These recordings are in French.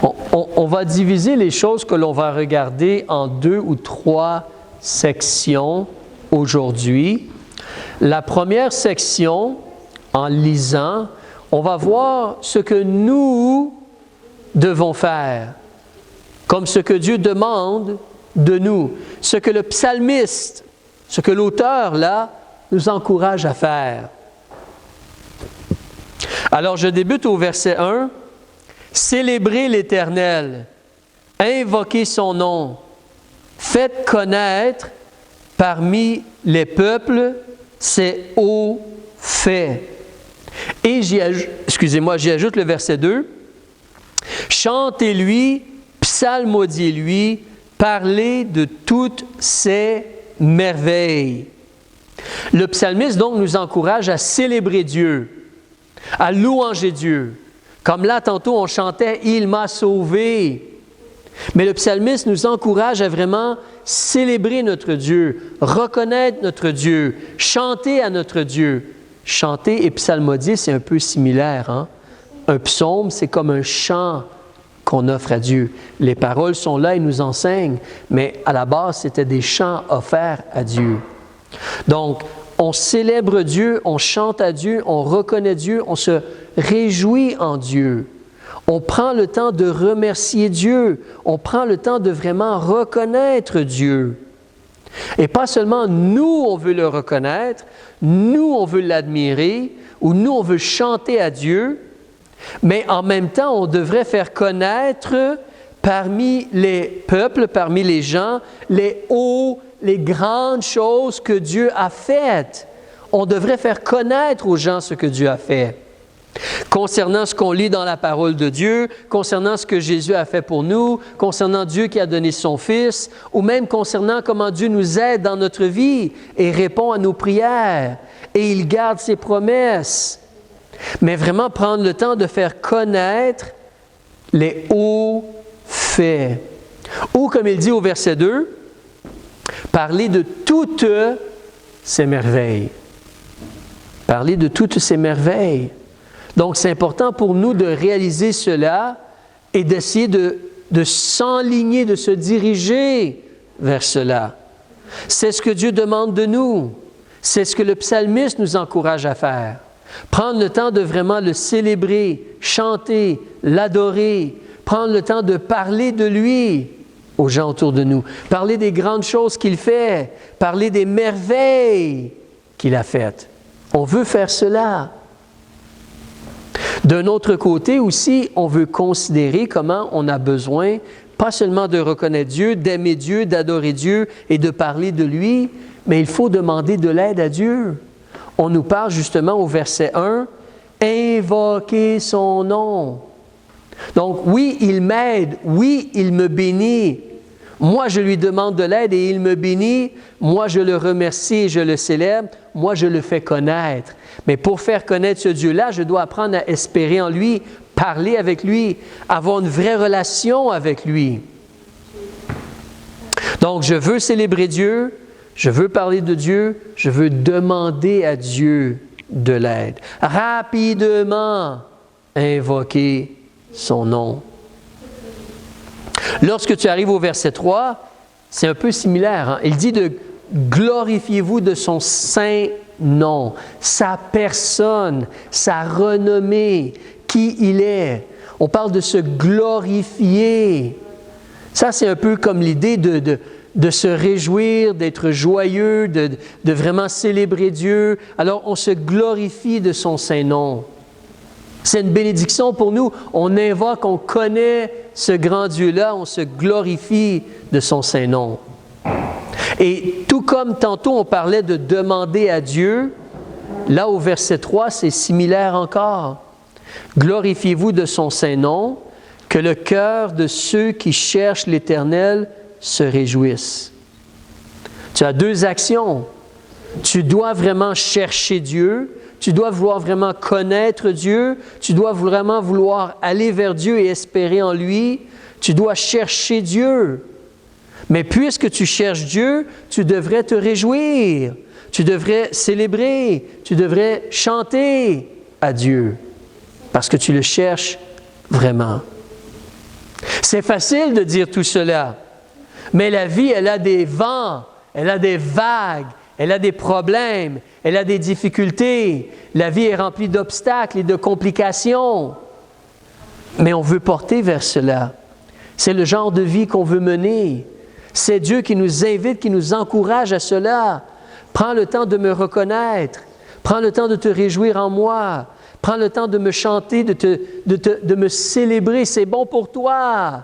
On va diviser les choses que l'on va regarder en 2 ou 3 sections aujourd'hui. La première section, en lisant, on va voir ce que nous devons faire, comme ce que Dieu demande de nous, ce que le psalmiste, ce que l'auteur là nous encourage à faire. Alors je débute au verset 1. Célébrez l'Éternel, invoquez son nom, faites connaître parmi les peuples ses hauts faits. Et j'y ajoute le verset 2. Chantez-lui, psalmodiez-lui, parlez de toutes ses merveilles. Le psalmiste donc nous encourage à célébrer Dieu, à louanger Dieu. Comme là, tantôt, on chantait « Il m'a sauvé ». Mais le psalmiste nous encourage à vraiment célébrer notre Dieu, reconnaître notre Dieu, chanter à notre Dieu. Chanter et psalmodier, c'est un peu similaire, hein? Un psaume, c'est comme un chant qu'on offre à Dieu. Les paroles sont là et nous enseignent, mais à la base, c'était des chants offerts à Dieu. Donc, on célèbre Dieu, on chante à Dieu, on reconnaît Dieu, on se réjouit en Dieu. On prend le temps de remercier Dieu. On prend le temps de vraiment reconnaître Dieu. Et pas seulement nous, on veut le reconnaître, nous, on veut l'admirer, ou nous, on veut chanter à Dieu, mais en même temps, on devrait faire connaître parmi les peuples, parmi les gens, les grandes choses que Dieu a faites. On devrait faire connaître aux gens ce que Dieu a fait. Concernant ce qu'on lit dans la parole de Dieu, concernant ce que Jésus a fait pour nous, concernant Dieu qui a donné son Fils, ou même concernant comment Dieu nous aide dans notre vie et répond à nos prières, et il garde ses promesses. Mais vraiment prendre le temps de faire connaître les hauts faits. Ou comme il dit au verset 2, parler de toutes ces merveilles. Parler de toutes ces merveilles. Donc, c'est important pour nous de réaliser cela et d'essayer de s'enligner, de se diriger vers cela. C'est ce que Dieu demande de nous. C'est ce que le psalmiste nous encourage à faire. Prendre le temps de vraiment le célébrer, chanter, l'adorer, prendre le temps de parler de lui aux gens autour de nous, parler des grandes choses qu'il fait, parler des merveilles qu'il a faites. On veut faire cela. D'un autre côté aussi, on veut considérer comment on a besoin, pas seulement de reconnaître Dieu, d'aimer Dieu, d'adorer Dieu et de parler de lui, mais il faut demander de l'aide à Dieu. On nous parle justement au verset 1, « Invoquez son nom ». Donc oui, il m'aide, oui, il me bénit. Moi, je lui demande de l'aide et il me bénit. Moi, je le remercie et je le célèbre. Moi, je le fais connaître. Mais pour faire connaître ce Dieu-là, je dois apprendre à espérer en lui, parler avec lui, avoir une vraie relation avec lui. Donc, je veux célébrer Dieu, je veux parler de Dieu, je veux demander à Dieu de l'aide. Rapidement, invoquer son nom. Lorsque tu arrives au verset 3, c'est un peu similaire. Hein? Il dit de glorifiez-vous de son saint nom, sa personne, sa renommée, qui il est. On parle de se glorifier. Ça, c'est un peu comme l'idée de se réjouir, d'être joyeux, de vraiment célébrer Dieu. Alors, on se glorifie de son saint nom. C'est une bénédiction pour nous. On invoque, on connaît ce grand Dieu-là, on se glorifie de son saint nom. Et tout comme tantôt on parlait de demander à Dieu, là au verset 3, c'est similaire encore. Glorifiez-vous de son saint nom, que le cœur de ceux qui cherchent l'Éternel se réjouisse. Tu as deux actions. Tu dois vraiment chercher Dieu, tu dois vouloir vraiment connaître Dieu, tu dois vraiment vouloir aller vers Dieu et espérer en lui, tu dois chercher Dieu. Mais puisque tu cherches Dieu, tu devrais te réjouir, tu devrais célébrer, tu devrais chanter à Dieu, parce que tu le cherches vraiment. C'est facile de dire tout cela, mais la vie, elle a des vents, elle a des vagues, elle a des problèmes, elle a des difficultés. La vie est remplie d'obstacles et de complications. Mais on veut porter vers cela. C'est le genre de vie qu'on veut mener. C'est Dieu qui nous invite, qui nous encourage à cela. Prends le temps de me reconnaître. Prends le temps de te réjouir en moi. Prends le temps de me chanter, de me célébrer. C'est bon pour toi.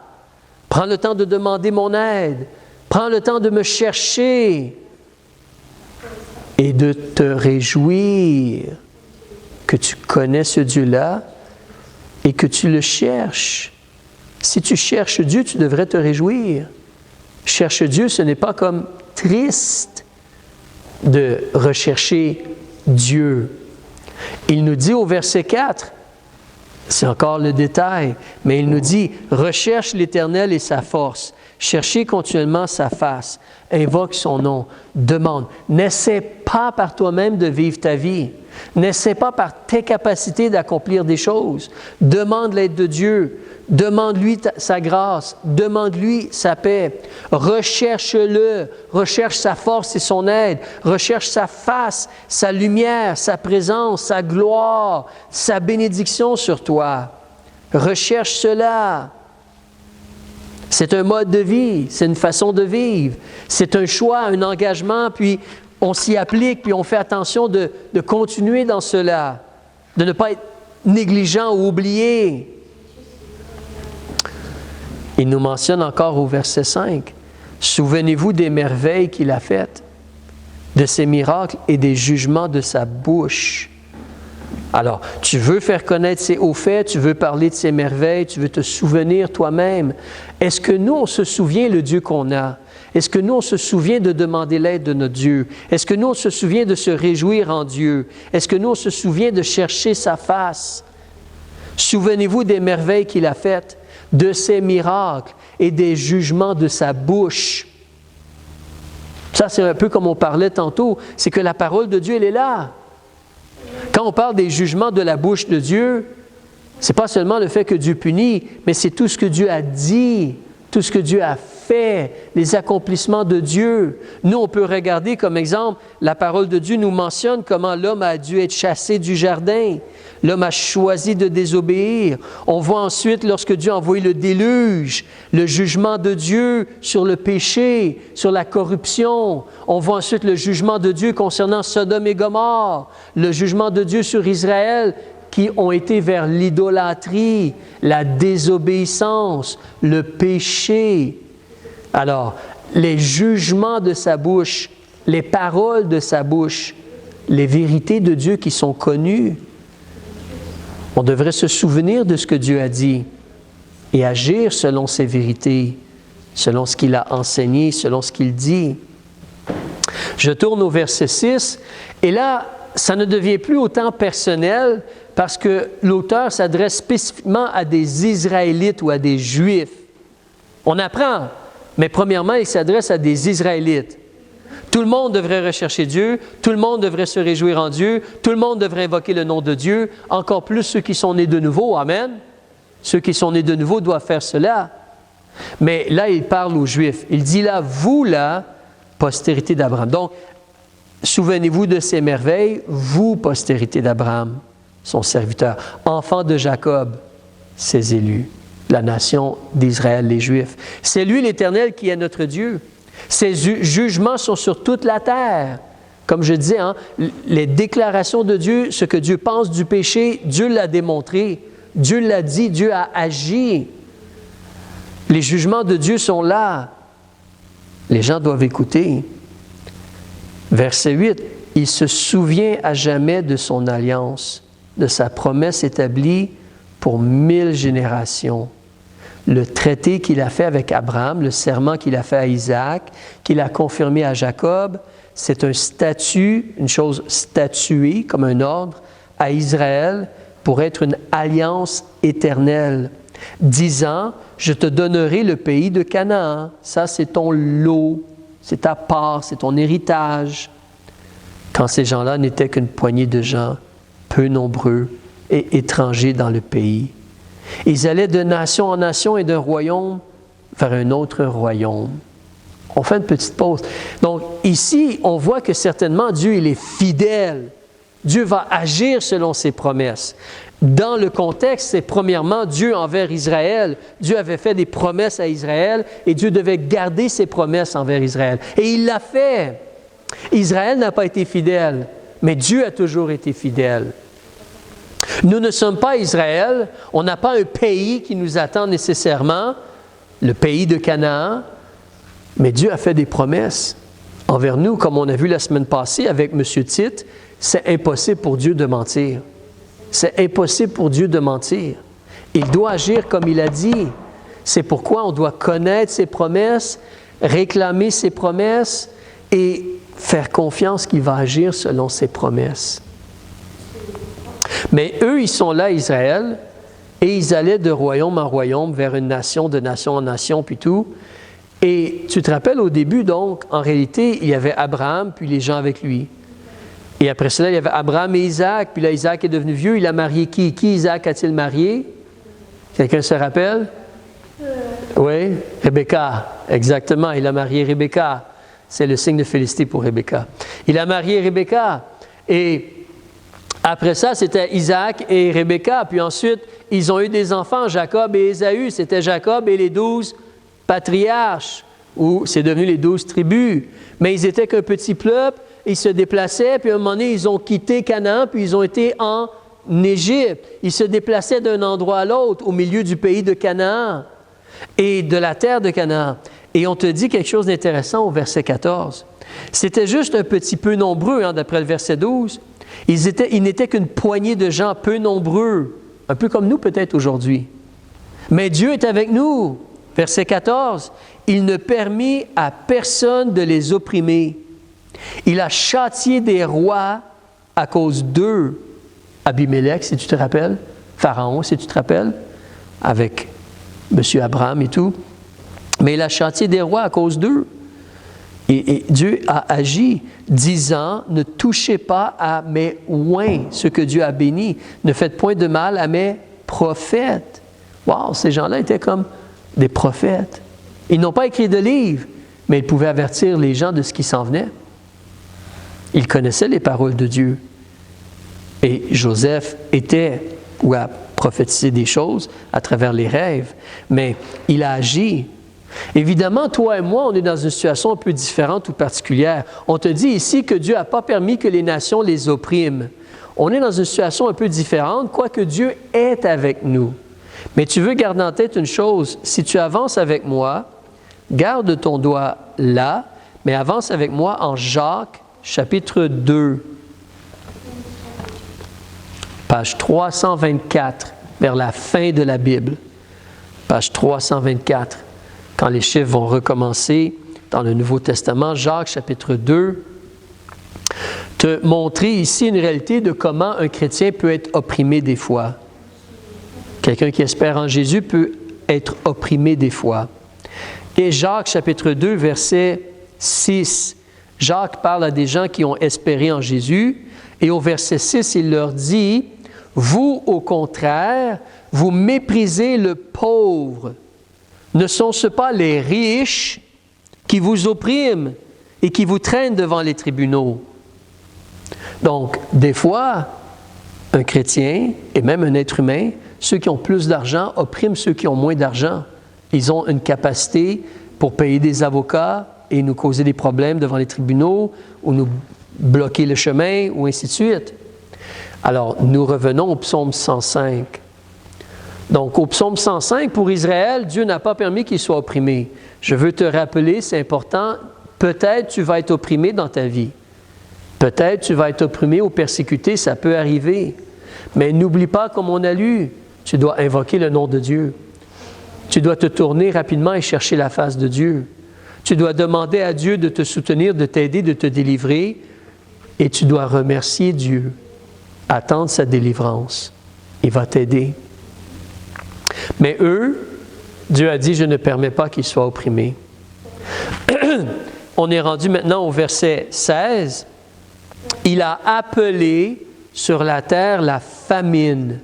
Prends le temps de demander mon aide. Prends le temps de me chercher et de te réjouir que tu connais ce Dieu-là et que tu le cherches. Si tu cherches Dieu, tu devrais te réjouir. Cherche Dieu, ce n'est pas comme triste de rechercher Dieu. Il nous dit au verset 4, c'est encore le détail, mais il nous dit « Recherche l'Éternel et sa force, cherchez continuellement sa face, invoque son nom, demande. » N'essaie pas par toi-même de vivre ta vie. N'essaie pas par tes capacités d'accomplir des choses. Demande l'aide de Dieu. Demande-lui sa grâce. Demande-lui sa paix. Recherche-le. Recherche sa force et son aide. Recherche sa face, sa lumière, sa présence, sa gloire, sa bénédiction sur toi. Recherche cela. C'est un mode de vie, c'est une façon de vivre. C'est un choix, un engagement, puis on s'y applique, puis on fait attention de continuer dans cela, de ne pas être négligent ou oublié. Il nous mentionne encore au verset 5, « Souvenez-vous des merveilles qu'il a faites, de ses miracles et des jugements de sa bouche. » Alors, tu veux faire connaître ses hauts faits, tu veux parler de ses merveilles, tu veux te souvenir toi-même. Est-ce que nous, on se souvient le Dieu qu'on a? Est-ce que nous, on se souvient de demander l'aide de notre Dieu? Est-ce que nous, on se souvient de se réjouir en Dieu? Est-ce que nous, on se souvient de chercher sa face? Souvenez-vous des merveilles qu'il a faites, de ses miracles et des jugements de sa bouche. Ça, c'est un peu comme on parlait tantôt, c'est que la parole de Dieu, elle est là. Quand on parle des jugements de la bouche de Dieu, ce n'est pas seulement le fait que Dieu punit, mais c'est tout ce que Dieu a dit, tout ce que Dieu a fait, les accomplissements de Dieu. Nous, on peut regarder comme exemple, la parole de Dieu nous mentionne comment l'homme a dû être chassé du jardin. L'homme a choisi de désobéir. On voit ensuite, lorsque Dieu a envoyé le déluge, le jugement de Dieu sur le péché, sur la corruption. On voit ensuite le jugement de Dieu concernant Sodome et Gomorrhe, le jugement de Dieu sur Israël, qui ont été vers l'idolâtrie, la désobéissance, le péché. Alors, les jugements de sa bouche, les paroles de sa bouche, les vérités de Dieu qui sont connues, on devrait se souvenir de ce que Dieu a dit et agir selon ses vérités, selon ce qu'il a enseigné, selon ce qu'il dit. Je tourne au verset 6, et là, ça ne devient plus autant personnel parce que l'auteur s'adresse spécifiquement à des Israélites ou à des Juifs. On apprend, mais premièrement, il s'adresse à des Israélites. Tout le monde devrait rechercher Dieu, tout le monde devrait se réjouir en Dieu, tout le monde devrait invoquer le nom de Dieu, encore plus ceux qui sont nés de nouveau, amen. Ceux qui sont nés de nouveau doivent faire cela. Mais là, il parle aux Juifs. Il dit là, vous là, postérité d'Abraham. Donc, souvenez-vous de ces merveilles, vous, postérité d'Abraham, son serviteur, enfants de Jacob, ses élus, la nation d'Israël, les Juifs. C'est lui l'Éternel qui est notre Dieu. Ses jugements sont sur toute la terre. Comme je disais, les déclarations de Dieu, ce que Dieu pense du péché, Dieu l'a démontré. Dieu l'a dit, Dieu a agi. Les jugements de Dieu sont là. Les gens doivent écouter. Verset 8, « Il se souvient à jamais de son alliance, de sa promesse établie pour 1000 générations. » Le traité qu'il a fait avec Abraham, le serment qu'il a fait à Isaac, qu'il a confirmé à Jacob, c'est un statut, une chose statuée comme un ordre à Israël pour être une alliance éternelle, disant « Je te donnerai le pays de Canaan. » Ça, c'est ton lot, c'est ta part, c'est ton héritage. Quand ces gens-là n'étaient qu'une poignée de gens, peu nombreux et étrangers dans le pays. Ils allaient de nation en nation et d'un royaume vers un autre royaume. On fait une petite pause. Donc ici, on voit que certainement Dieu, il est fidèle. Dieu va agir selon ses promesses. Dans le contexte, c'est premièrement Dieu envers Israël. Dieu avait fait des promesses à Israël et Dieu devait garder ses promesses envers Israël. Et il l'a fait. Israël n'a pas été fidèle, mais Dieu a toujours été fidèle. Nous ne sommes pas Israël, on n'a pas un pays qui nous attend nécessairement, le pays de Canaan, mais Dieu a fait des promesses envers nous, comme on a vu la semaine passée avec M. Tite. C'est impossible pour Dieu de mentir. C'est impossible pour Dieu de mentir. Il doit agir comme il a dit. C'est pourquoi on doit connaître ses promesses, réclamer ses promesses et faire confiance qu'il va agir selon ses promesses. Mais eux, ils sont là, Israël, et ils allaient de royaume en royaume vers une nation, de nation en nation, puis tout. Et tu te rappelles au début, donc, en réalité, il y avait Abraham, puis les gens avec lui. Et après cela, il y avait Abraham et Isaac, puis là, Isaac est devenu vieux, il a marié qui? Qui Isaac a-t-il marié? Quelqu'un se rappelle? Oui, Rebecca, exactement, il a marié Rebecca. C'est le signe de félicité pour Rebecca. Il a marié Rebecca, et après ça, c'était Isaac et Rebecca, puis ensuite, ils ont eu des enfants, Jacob et Ésaü. C'était Jacob et les 12 patriarches, ou c'est devenu les 12 tribus. Mais ils étaient qu'un petit peuple, ils se déplaçaient, puis à un moment donné, ils ont quitté Canaan, puis ils ont été en Égypte. Ils se déplaçaient d'un endroit à l'autre, au milieu du pays de Canaan et de la terre de Canaan. Et on te dit quelque chose d'intéressant au verset 14. C'était juste un petit peu nombreux, d'après le verset 12. Ils n'étaient qu'une poignée de gens peu nombreux, un peu comme nous peut-être aujourd'hui. Mais Dieu est avec nous. Verset 14, « Il ne permit à personne de les opprimer. Il a châtié des rois à cause d'eux. » Abimelech, si tu te rappelles, Pharaon, si tu te rappelles, avec M. Abraham et tout. Mais il a châtié des rois à cause d'eux. Et Dieu a agi, disant, « Ne touchez pas à mes oins, ce que Dieu a béni. Ne faites point de mal à mes prophètes. » Wow, ces gens-là étaient comme des prophètes. Ils n'ont pas écrit de livre, mais ils pouvaient avertir les gens de ce qui s'en venait. Ils connaissaient les paroles de Dieu. Et Joseph était, ou a prophétisé des choses à travers les rêves, mais il a agi. Évidemment, toi et moi, on est dans une situation un peu différente ou particulière. On te dit ici que Dieu n'a pas permis que les nations les oppriment. On est dans une situation un peu différente, quoique Dieu est avec nous. Mais tu veux garder en tête une chose, si tu avances avec moi, garde ton doigt là, mais avance avec moi en Jacques, chapitre 2, page 324, vers la fin de la Bible. Page 324. Quand les chiffres vont recommencer dans le Nouveau Testament, Jacques chapitre 2, te montrer ici une réalité de comment un chrétien peut être opprimé des fois. Quelqu'un qui espère en Jésus peut être opprimé des fois. Et Jacques chapitre 2, verset 6, Jacques parle à des gens qui ont espéré en Jésus, et au verset 6, il leur dit, « Vous, au contraire, vous méprisez le pauvre. Ne sont-ce pas les riches qui vous oppriment et qui vous traînent devant les tribunaux? » Donc, des fois, un chrétien et même un être humain, ceux qui ont plus d'argent oppriment ceux qui ont moins d'argent. Ils ont une capacité pour payer des avocats et nous causer des problèmes devant les tribunaux ou nous bloquer le chemin ou ainsi de suite. Alors, nous revenons au psaume 105. Donc, au psaume 105, pour Israël, Dieu n'a pas permis qu'il soit opprimé. Je veux te rappeler, c'est important, peut-être tu vas être opprimé dans ta vie. Peut-être tu vas être opprimé ou persécuté, ça peut arriver. Mais n'oublie pas, comme on a lu, tu dois invoquer le nom de Dieu. Tu dois te tourner rapidement et chercher la face de Dieu. Tu dois demander à Dieu de te soutenir, de t'aider, de te délivrer. Et tu dois remercier Dieu. Attendre sa délivrance. Il va t'aider. Mais eux, Dieu a dit, je ne permets pas qu'ils soient opprimés. On est rendu maintenant au verset 16. Il a appelé sur la terre la famine.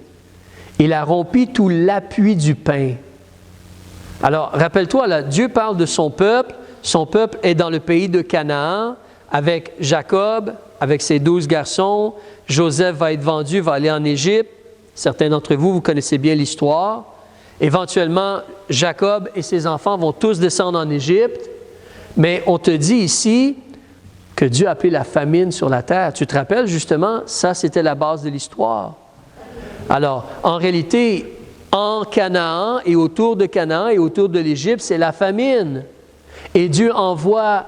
Il a rompu tout l'appui du pain. Alors, rappelle-toi, là, Dieu parle de son peuple. Son peuple est dans le pays de Canaan avec Jacob, avec ses 12 garçons. Joseph va être vendu, va aller en Égypte. Certains d'entre vous, vous connaissez bien l'histoire. Éventuellement, Jacob et ses enfants vont tous descendre en Égypte. Mais on te dit ici que Dieu a appelé la famine sur la terre. Tu te rappelles justement, ça c'était la base de l'histoire. Alors, en réalité, en Canaan et autour de Canaan et autour de l'Égypte, c'est la famine. Et Dieu envoie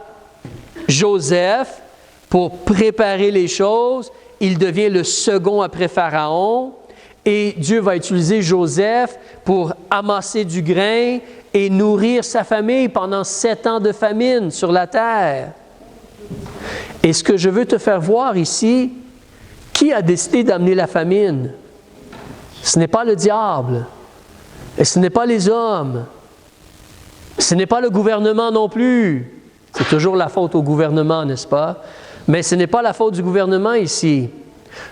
Joseph pour préparer les choses. Il devient le second après Pharaon. Et Dieu va utiliser Joseph pour amasser du grain et nourrir sa famille pendant 7 ans de famine sur la terre. Et ce que je veux te faire voir ici, qui a décidé d'amener la famine? Ce n'est pas le diable. Et ce n'est pas les hommes. Ce n'est pas le gouvernement non plus. C'est toujours la faute au gouvernement, n'est-ce pas? Mais ce n'est pas la faute du gouvernement ici.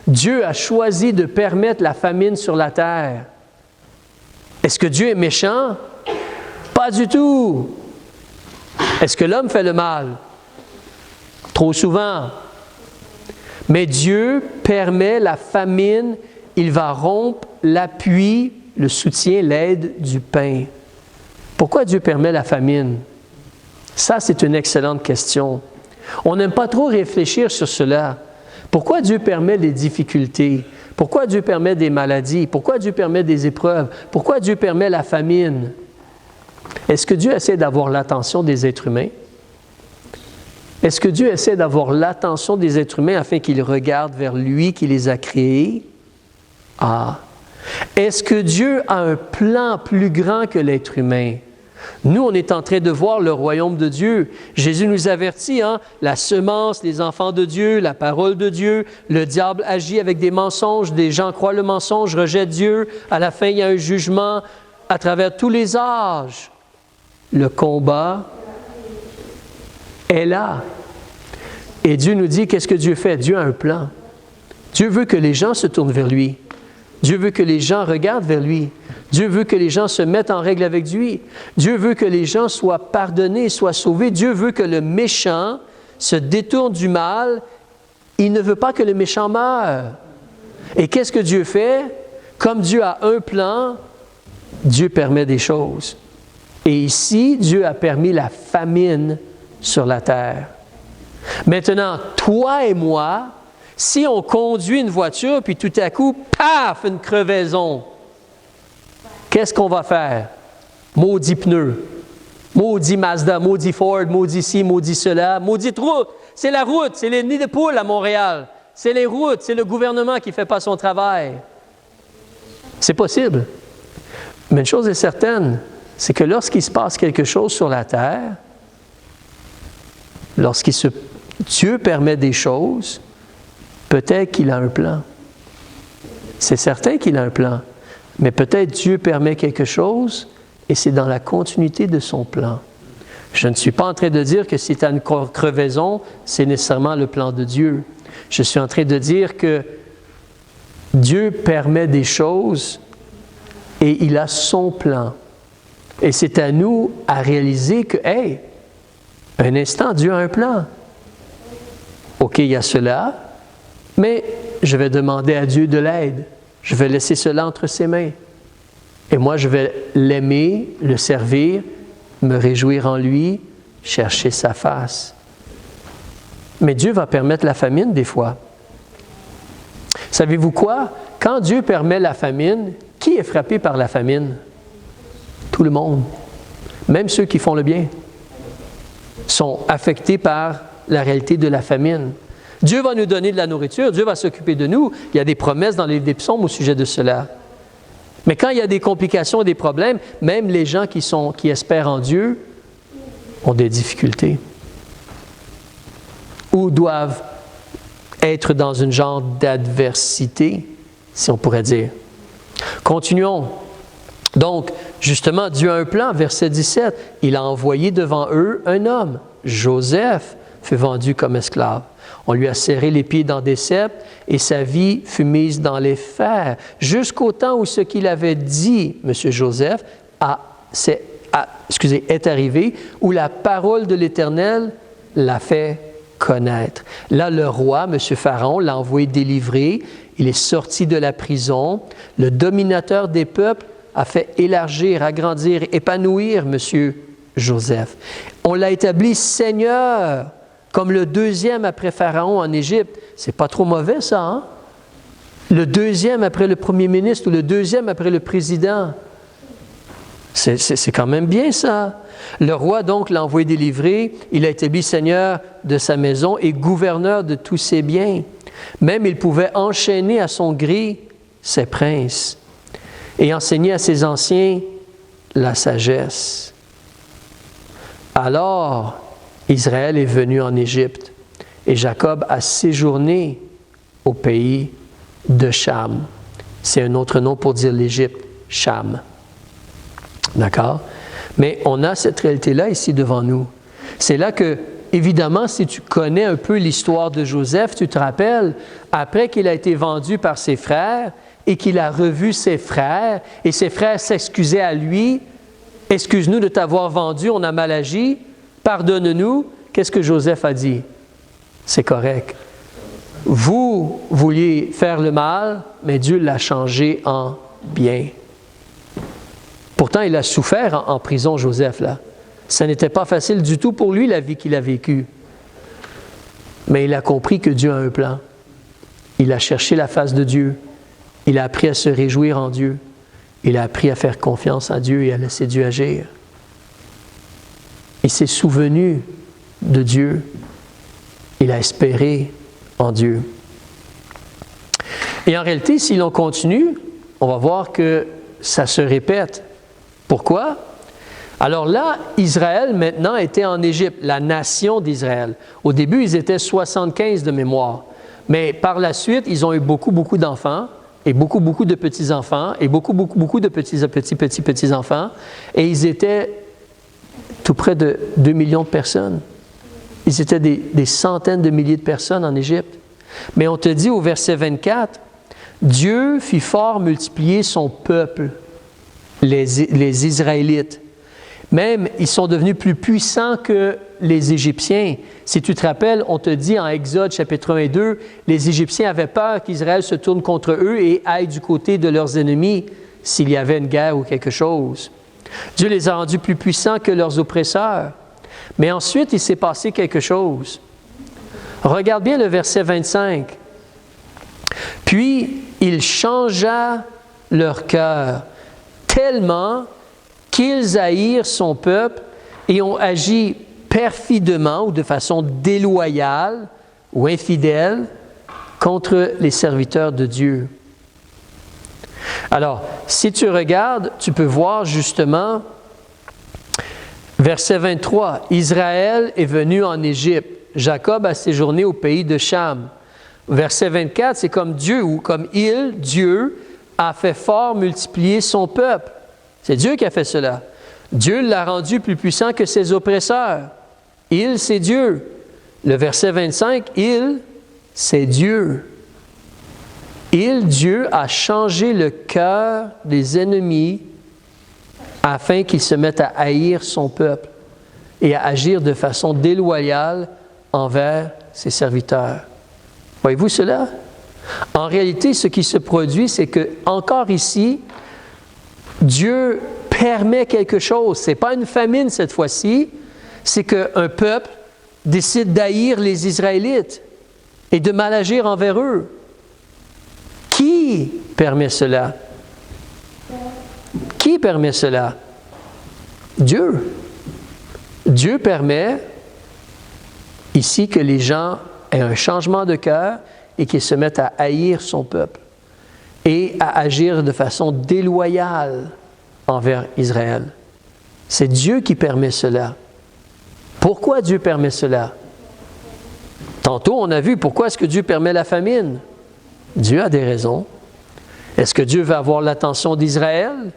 Dieu a choisi de permettre la famine sur la terre. Est-ce que Dieu est méchant? Pas du tout. Est-ce que l'homme fait le mal? Trop souvent. Mais Dieu permet la famine. Il va rompre l'appui, le soutien, l'aide du pain. Pourquoi Dieu permet la famine? Ça, c'est une excellente question. On n'aime pas trop réfléchir sur cela. Pourquoi Dieu permet les difficultés? Pourquoi Dieu permet des maladies? Pourquoi Dieu permet des épreuves? Pourquoi Dieu permet la famine? Est-ce que Dieu essaie d'avoir l'attention des êtres humains? Est-ce que Dieu essaie d'avoir l'attention des êtres humains afin qu'ils regardent vers lui qui les a créés? Ah! Est-ce que Dieu a un plan plus grand que l'être humain? Nous, on est en train de voir le royaume de Dieu. Jésus nous avertit, la semence, les enfants de Dieu, la parole de Dieu, le diable agit avec des mensonges, des gens croient le mensonge, rejettent Dieu. À la fin, il y a un jugement à travers tous les âges. Le combat est là. Et Dieu nous dit, qu'est-ce que Dieu fait? Dieu a un plan. Dieu veut que les gens se tournent vers lui. Dieu veut que les gens regardent vers lui. Dieu veut que les gens se mettent en règle avec lui. Dieu veut que les gens soient pardonnés, soient sauvés. Dieu veut que le méchant se détourne du mal. Il ne veut pas que le méchant meure. Et qu'est-ce que Dieu fait? Comme Dieu a un plan, Dieu permet des choses. Et ici, Dieu a permis la famine sur la terre. Maintenant, toi et moi, si on conduit une voiture, puis tout à coup, paf, une crevaison, qu'est-ce qu'on va faire? Maudit pneu, maudit Mazda, maudit Ford, maudit ci, maudit cela, maudite route. C'est la route, c'est les nids de poules à Montréal. C'est les routes, c'est le gouvernement qui ne fait pas son travail. C'est possible. Mais une chose est certaine, c'est que lorsqu'il se passe quelque chose sur la terre, Dieu permet des choses, peut-être qu'il a un plan. C'est certain qu'il a un plan. Mais peut-être Dieu permet quelque chose et c'est dans la continuité de son plan. Je ne suis pas en train de dire que si tu as une crevaison, c'est nécessairement le plan de Dieu. Je suis en train de dire que Dieu permet des choses et il a son plan. Et c'est à nous à réaliser que, hey, un instant, Dieu a un plan. OK, il y a cela, mais je vais demander à Dieu de l'aide. Je vais laisser cela entre ses mains. Et moi, je vais l'aimer, le servir, me réjouir en lui, chercher sa face. Mais Dieu va permettre la famine des fois. Savez-vous quoi? Quand Dieu permet la famine, qui est frappé par la famine? Tout le monde. Même ceux qui font le bien sont affectés par la réalité de la famine. Dieu va nous donner de la nourriture, Dieu va s'occuper de nous. Il y a des promesses dans les livres des psaumes au sujet de cela. Mais quand il y a des complications, des problèmes, même les gens qui espèrent en Dieu ont des difficultés. Ou doivent être dans une genre d'adversité, si on pourrait dire. Continuons. Donc, justement, Dieu a un plan, verset 17. Il a envoyé devant eux un homme, Joseph, fut vendu comme esclave. On lui a serré les pieds dans des ceps et sa vie fut mise dans les fers, jusqu'au temps où ce qu'il avait dit, M. Joseph, est arrivé, où la parole de l'Éternel l'a fait connaître. Là, le roi, M. Pharaon, l'a envoyé délivrer. Il est sorti de la prison. Le dominateur des peuples a fait élargir, agrandir, épanouir M. Joseph. On l'a établi seigneur, comme le deuxième après Pharaon en Égypte. C'est pas trop mauvais, ça, hein? Le deuxième après le premier ministre ou le deuxième après le président. C'est quand même bien, ça. Le roi, donc, l'a envoyé délivrer. Il a établi seigneur de sa maison et gouverneur de tous ses biens. Même il pouvait enchaîner à son gré ses princes et enseigner à ses anciens la sagesse. Alors, Israël est venu en Égypte et Jacob a séjourné au pays de Cham. C'est un autre nom pour dire l'Égypte, Cham. D'accord? Mais on a cette réalité-là ici devant nous. C'est là que, évidemment, si tu connais un peu l'histoire de Joseph, tu te rappelles, après qu'il a été vendu par ses frères et qu'il a revu ses frères, et ses frères s'excusaient à lui, « Excuse-nous de t'avoir vendu, on a mal agi, pardonne-nous. » Qu'est-ce que Joseph a dit? C'est correct. Vous vouliez faire le mal, mais Dieu l'a changé en bien. Pourtant, il a souffert en prison, Joseph, là. Ça n'était pas facile du tout pour lui, la vie qu'il a vécue. Mais il a compris que Dieu a un plan. Il a cherché la face de Dieu. Il a appris à se réjouir en Dieu. Il a appris à faire confiance en Dieu et à laisser Dieu agir. Il s'est souvenu de Dieu. Il a espéré en Dieu. Et en réalité, si l'on continue, on va voir que ça se répète. Pourquoi? Alors là, Israël maintenant était en Égypte, la nation d'Israël. Au début, ils étaient 75 de mémoire. Mais par la suite, ils ont eu beaucoup d'enfants et beaucoup de petits-enfants et beaucoup de petits-enfants. Et ils étaient tout près de 2 millions de personnes. Ils étaient des centaines de milliers de personnes en Égypte. Mais on te dit au verset 24, « Dieu fit fort multiplier son peuple, les Israélites. Même, ils sont devenus plus puissants que les Égyptiens. Si tu te rappelles, on te dit en Exode chapitre 1 et 2, les Égyptiens avaient peur qu'Israël se tourne contre eux et aille du côté de leurs ennemis s'il y avait une guerre ou quelque chose. Dieu les a rendus plus puissants que leurs oppresseurs. Mais ensuite, il s'est passé quelque chose. Regarde bien le verset 25. « Puis, il changea leur cœur tellement qu'ils haïrent son peuple et ont agi perfidement ou de façon déloyale ou infidèle contre les serviteurs de Dieu. » Alors, si tu regardes, tu peux voir justement, verset 23, « Israël est venu en Égypte. Jacob a séjourné au pays de Cham. » Verset 24, c'est comme Dieu ou comme il, Dieu, a fait fort multiplier son peuple. C'est Dieu qui a fait cela. Dieu l'a rendu plus puissant que ses oppresseurs. Il, c'est Dieu. Le verset 25, il, c'est Dieu. Il, Dieu, a changé le cœur des ennemis afin qu'ils se mettent à haïr son peuple et à agir de façon déloyale envers ses serviteurs. Voyez-vous cela? En réalité, ce qui se produit, c'est que, encore ici, Dieu permet quelque chose. Ce n'est pas une famine cette fois-ci, c'est qu'un peuple décide d'haïr les Israélites et de mal agir envers eux. Qui permet cela? Qui permet cela? Dieu. Dieu permet ici que les gens aient un changement de cœur et qu'ils se mettent à haïr son peuple et à agir de façon déloyale envers Israël. C'est Dieu qui permet cela. Pourquoi Dieu permet cela? Tantôt, on a vu pourquoi est-ce que Dieu permet la famine. Dieu a des raisons. Est-ce que Dieu veut avoir l'attention d'Israël?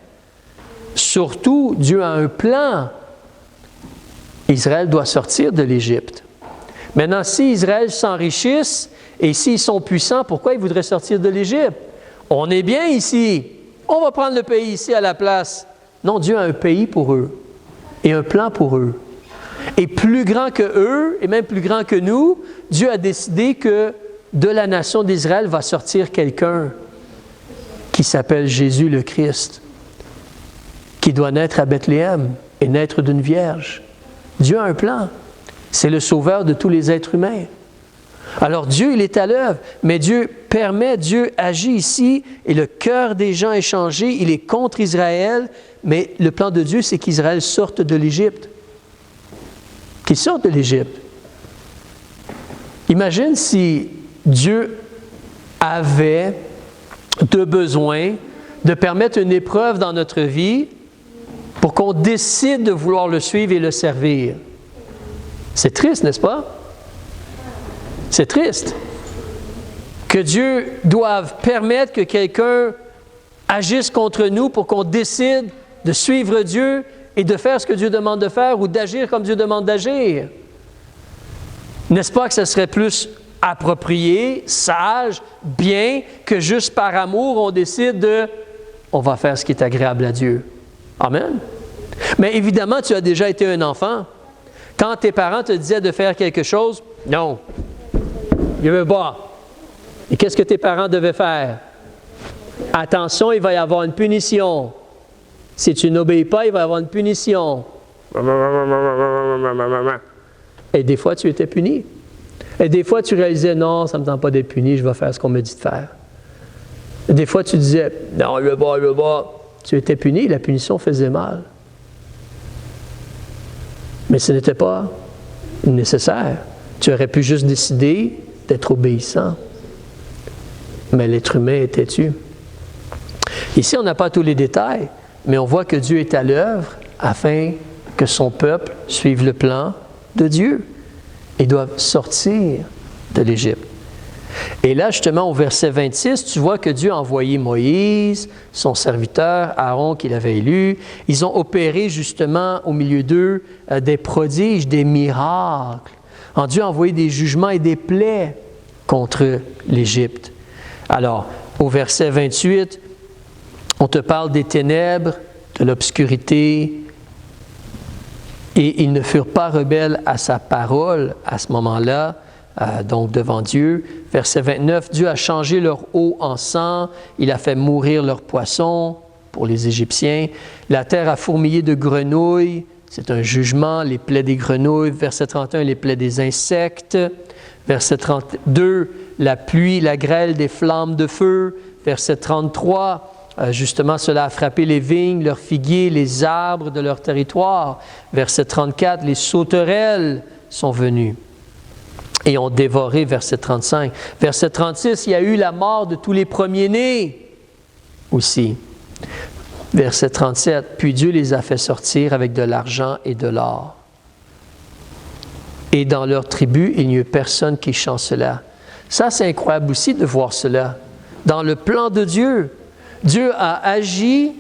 Surtout, Dieu a un plan. Israël doit sortir de l'Égypte. Maintenant, si Israël s'enrichisse et s'ils sont puissants, pourquoi ils voudraient sortir de l'Égypte? On est bien ici. On va prendre le pays ici à la place. Non, Dieu a un pays pour eux et un plan pour eux. Et plus grand que eux, et même plus grand que nous, Dieu a décidé que de la nation d'Israël va sortir quelqu'un qui s'appelle Jésus le Christ, qui doit naître à Bethléem et naître d'une vierge. Dieu a un plan. C'est le sauveur de tous les êtres humains. Alors Dieu, il est à l'œuvre, mais Dieu permet, Dieu agit ici, et le cœur des gens est changé, il est contre Israël, mais le plan de Dieu, c'est qu'Israël sorte de l'Égypte. Qu'il sorte de l'Égypte. Imagine si Dieu avait de besoin de permettre une épreuve dans notre vie pour qu'on décide de vouloir le suivre et le servir. C'est triste, n'est-ce pas? C'est triste. Que Dieu doive permettre que quelqu'un agisse contre nous pour qu'on décide de suivre Dieu et de faire ce que Dieu demande de faire ou d'agir comme Dieu demande d'agir. N'est-ce pas que ce serait plus approprié, sage, bien, que juste par amour, on décide on va faire ce qui est agréable à Dieu. Amen. Mais évidemment, tu as déjà été un enfant. Quand tes parents te disaient de faire quelque chose, non, je ne veux pas. Et qu'est-ce que tes parents devaient faire? Attention, il va y avoir une punition. Si tu n'obéis pas, il va y avoir une punition. Et des fois, tu étais puni. Et des fois, tu réalisais, non, ça ne me tente pas d'être puni, je vais faire ce qu'on me dit de faire. Et des fois, tu disais, non, je veux pas. Tu étais puni, la punition faisait mal. Mais ce n'était pas nécessaire. Tu aurais pu juste décider d'être obéissant. Mais l'être humain est têtu. Ici, on n'a pas tous les détails, mais on voit que Dieu est à l'œuvre afin que son peuple suive le plan de Dieu. Ils doivent sortir de l'Égypte. Et là, justement, au verset 26, tu vois que Dieu a envoyé Moïse, son serviteur, Aaron qu'il avait élu. Ils ont opéré justement au milieu d'eux des prodiges, des miracles. Dieu a envoyé des jugements et des plaies contre l'Égypte. Alors, au verset 28, on te parle des ténèbres, de l'obscurité, et ils ne furent pas rebelles à sa parole à ce moment-là, donc devant Dieu. Verset 29, Dieu a changé leur eau en sang, il a fait mourir leurs poissons pour les Égyptiens. La terre a fourmillé de grenouilles, c'est un jugement, les plaies des grenouilles. Verset 31, les plaies des insectes. Verset 32, la pluie, la grêle des flammes de feu. Verset 33, justement, cela a frappé les vignes, leurs figuiers, les arbres de leur territoire. Verset 34, les sauterelles sont venues et ont dévoré. Verset 35. Verset 36, il y a eu la mort de tous les premiers-nés aussi. Verset 37, puis Dieu les a fait sortir avec de l'argent et de l'or. Et dans leur tribu, il n'y eut personne qui chancela. Ça, c'est incroyable aussi de voir cela. Dans le plan de Dieu, Dieu a agi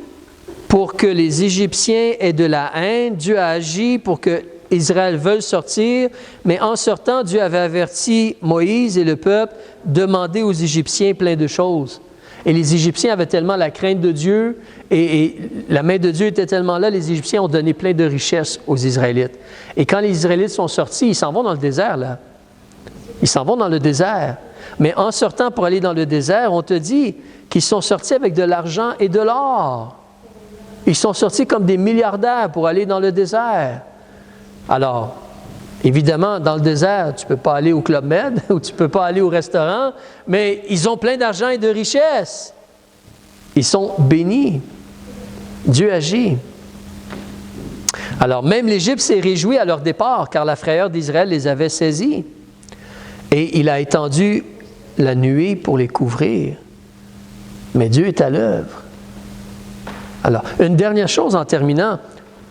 pour que les Égyptiens aient de la haine. Dieu a agi pour que Israël veuille sortir. Mais en sortant, Dieu avait averti Moïse et le peuple, demandez aux Égyptiens plein de choses. Et les Égyptiens avaient tellement la crainte de Dieu et la main de Dieu était tellement là, les Égyptiens ont donné plein de richesses aux Israélites. Et quand les Israélites sont sortis, ils s'en vont dans le désert, là. Ils s'en vont dans le désert. Mais en sortant pour aller dans le désert, on te dit qu'ils sont sortis avec de l'argent et de l'or. Ils sont sortis comme des milliardaires pour aller dans le désert. Alors, évidemment, dans le désert, tu ne peux pas aller au Club Med ou tu ne peux pas aller au restaurant, mais ils ont plein d'argent et de richesses. Ils sont bénis. Dieu agit. Alors, même l'Égypte s'est réjouie à leur départ, car la frayeur d'Israël les avait saisis. Et il a étendu la nuée pour les couvrir. Mais Dieu est à l'œuvre. Alors, une dernière chose en terminant.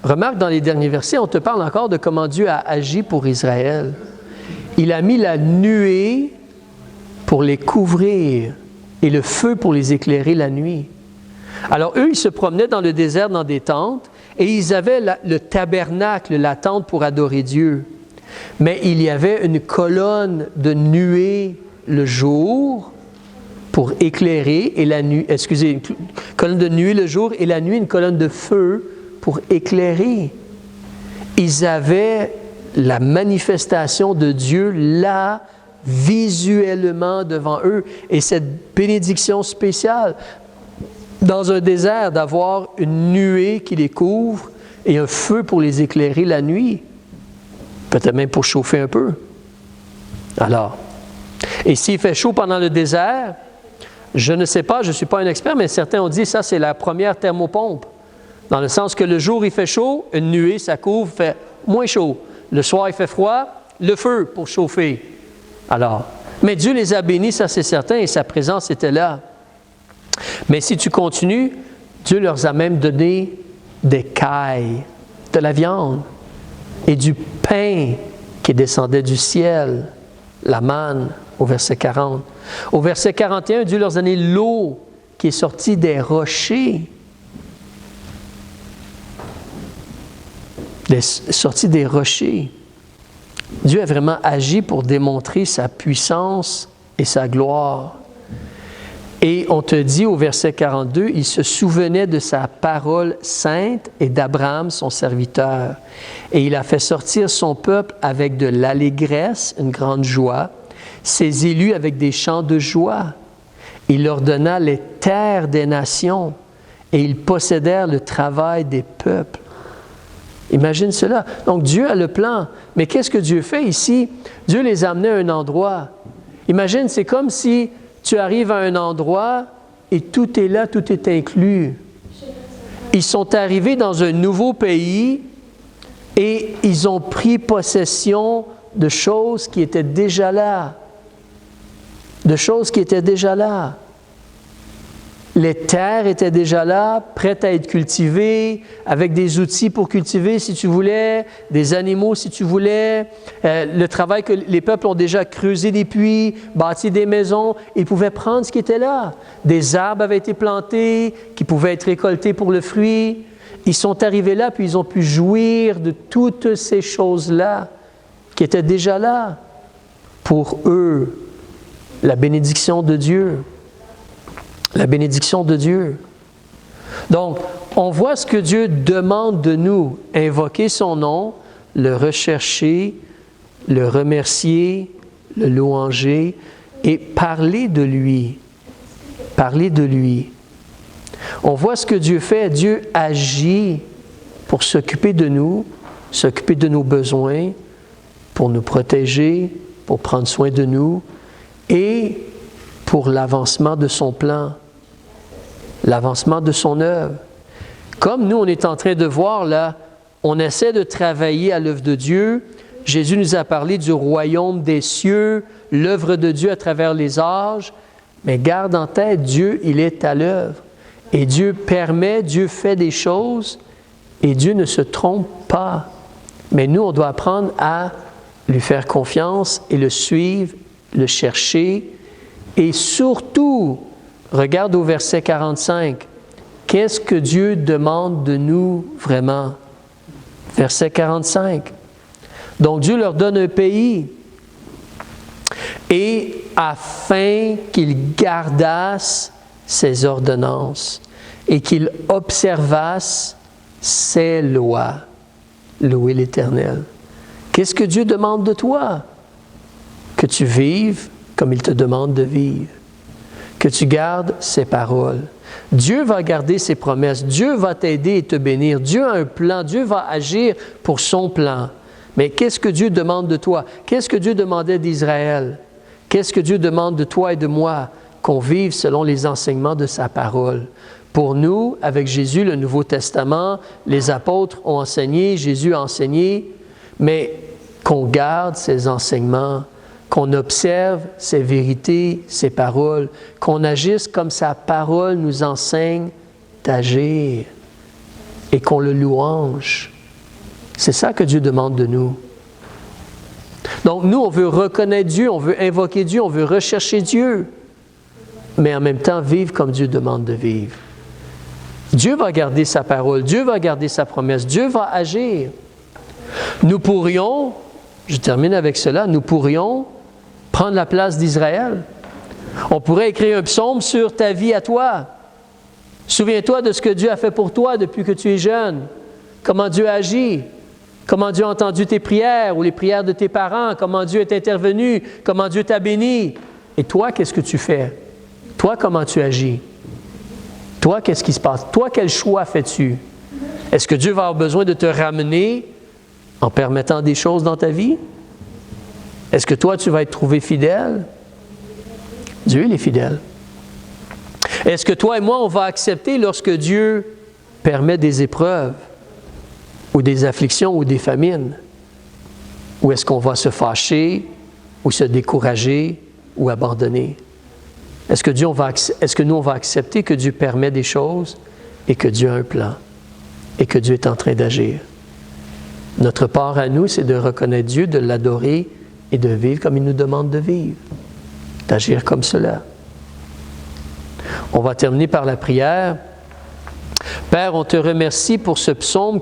Remarque, dans les derniers versets, on te parle encore de comment Dieu a agi pour Israël. Il a mis la nuée pour les couvrir et le feu pour les éclairer la nuit. Alors, eux, ils se promenaient dans le désert dans des tentes et ils avaient le tabernacle, la tente pour adorer Dieu. mais il y avait une colonne de nuée le jour pour éclairer, et la nuit, une colonne de nuée le jour, et la nuit, une colonne de feu pour éclairer. Ils avaient la manifestation de Dieu là, visuellement devant eux. Et cette bénédiction spéciale, dans un désert, d'avoir une nuée qui les couvre et un feu pour les éclairer la nuit, peut-être même pour chauffer un peu. Alors, et s'il fait chaud pendant le désert, je ne sais pas, je ne suis pas un expert, mais certains ont dit que ça, c'est la première thermopompe. Dans le sens que le jour, il fait chaud, une nuée, ça couvre, fait moins chaud. Le soir, il fait froid, le feu pour chauffer. Alors, mais Dieu les a bénis, ça c'est certain, et sa présence était là. Mais si tu continues, Dieu leur a même donné des cailles, de la viande et du pain qui descendait du ciel, la manne, au verset 40. Au verset 41, Dieu leur a donné l'eau qui est sortie des rochers. Sortie des rochers. Dieu a vraiment agi pour démontrer sa puissance et sa gloire. Et on te dit au verset 42, il se souvenait de sa parole sainte et d'Abraham, son serviteur. Et il a fait sortir son peuple avec de l'allégresse, une grande joie, ses élus avec des chants de joie. Il leur donna les terres des nations et ils possédèrent le travail des peuples. Imagine cela. Donc Dieu a le plan. Mais qu'est-ce que Dieu fait ici? Dieu les a amenés à un endroit. Imagine, c'est comme si tu arrives à un endroit et tout est là, tout est inclus. Ils sont arrivés dans un nouveau pays et ils ont pris possession de choses qui étaient déjà là. De choses qui étaient déjà là. Les terres étaient déjà là, prêtes à être cultivées, avec des outils pour cultiver si tu voulais, des animaux si tu voulais. Le travail que les peuples ont déjà creusé des puits, bâti des maisons, ils pouvaient prendre ce qui était là. Des arbres avaient été plantés, qui pouvaient être récoltés pour le fruit. Ils sont arrivés là, puis ils ont pu jouir de toutes ces choses-là qui étaient déjà là pour eux. La bénédiction de Dieu. La bénédiction de Dieu. Donc, on voit ce que Dieu demande de nous. Invoquer son nom, le rechercher, le remercier, le louanger et parler de lui. Parler de lui. On voit ce que Dieu fait. Dieu agit pour s'occuper de nous, s'occuper de nos besoins, pour nous protéger, pour prendre soin de nous et pour l'avancement de son plan. L'avancement de son œuvre. Comme nous, on est en train de voir là, on essaie de travailler à l'œuvre de Dieu. Jésus nous a parlé du royaume des cieux, l'œuvre de Dieu à travers les âges. Mais garde en tête, Dieu, il est à l'œuvre. Et Dieu permet, Dieu fait des choses et Dieu ne se trompe pas. Mais nous, on doit apprendre à lui faire confiance et le suivre, le chercher et surtout, regarde au verset 45. Qu'est-ce que Dieu demande de nous vraiment? Verset 45. Donc Dieu leur donne un pays et afin qu'ils gardassent ses ordonnances et qu'ils observassent ses lois. Louez l'Éternel. Qu'est-ce que Dieu demande de toi? Que tu vives comme il te demande de vivre. Que tu gardes ses paroles. Dieu va garder ses promesses. Dieu va t'aider et te bénir. Dieu a un plan. Dieu va agir pour son plan. Mais qu'est-ce que Dieu demande de toi? Qu'est-ce que Dieu demandait d'Israël? Qu'est-ce que Dieu demande de toi et de moi? Qu'on vive selon les enseignements de sa parole. Pour nous, avec Jésus, le Nouveau Testament, les apôtres ont enseigné, Jésus a enseigné, mais qu'on garde ses enseignements, qu'on observe ses vérités, ses paroles, qu'on agisse comme sa parole nous enseigne d'agir et qu'on le louange. C'est ça que Dieu demande de nous. Donc nous, on veut reconnaître Dieu, on veut invoquer Dieu, on veut rechercher Dieu, mais en même temps vivre comme Dieu demande de vivre. Dieu va garder sa parole, Dieu va garder sa promesse, Dieu va agir. Nous pourrions je termine avec cela, nous pourrions prendre la place d'Israël. On pourrait écrire un psaume sur ta vie à toi. Souviens-toi de ce que Dieu a fait pour toi depuis que tu es jeune. Comment Dieu a agi. Comment Dieu a entendu tes prières ou les prières de tes parents. Comment Dieu est intervenu. Comment Dieu t'a béni. Et toi, qu'est-ce que tu fais? Toi, comment tu agis? Toi, qu'est-ce qui se passe? Toi, quel choix fais-tu? Est-ce que Dieu va avoir besoin de te ramener en permettant des choses dans ta vie? Est-ce que toi, tu vas être trouvé fidèle? Dieu, il est fidèle. Est-ce que toi et moi, on va accepter lorsque Dieu permet des épreuves ou des afflictions ou des famines? Ou est-ce qu'on va se fâcher ou se décourager ou abandonner? Est-ce que nous, on va accepter que Dieu permet des choses et que Dieu a un plan et que Dieu est en train d'agir? Notre part à nous, c'est de reconnaître Dieu, de l'adorer et de vivre comme il nous demande de vivre, d'agir comme cela. On va terminer par la prière. Père, on te remercie pour ce psaume